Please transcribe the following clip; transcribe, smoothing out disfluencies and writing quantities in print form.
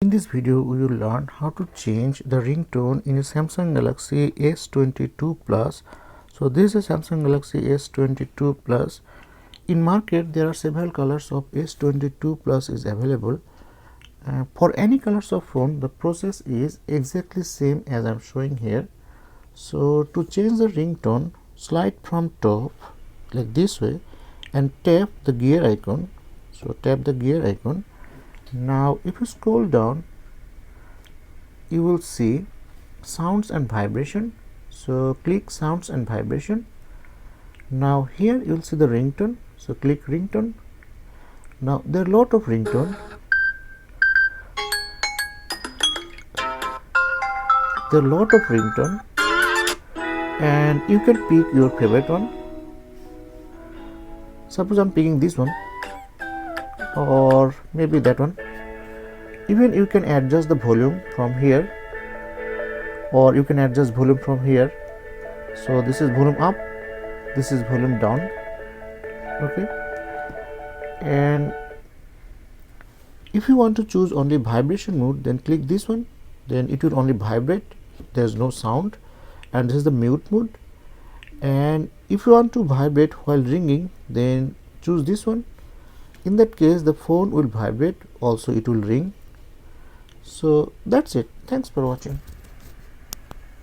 In this video, we will learn how to change the ringtone in a Samsung Galaxy S22 Plus. So this is a Samsung Galaxy S22 Plus. In market, there are several colors of S22 Plus is available. For any colors of phone, the process is exactly same as I am showing here. So to change the ringtone, slide from top like this way and tap the gear icon. So tap the gear icon. Now if you scroll down, you will see sounds and vibration. So click sounds and vibration. Now here you will see the ringtone. So click ringtone. Now there are a lot of ringtone. And you can pick your favorite one. Suppose I'm picking this one or maybe that one. Even you can adjust the volume from here, or you can adjust volume from here. So this is volume up, this is volume down. Okay, and if you want to choose only vibration mode, then click this one. Then it will only vibrate, there's no sound. And this is the mute mode. And if you want to vibrate while ringing, then choose this one. In that case, the phone will vibrate, also it will ring. So that's it. Thanks for watching.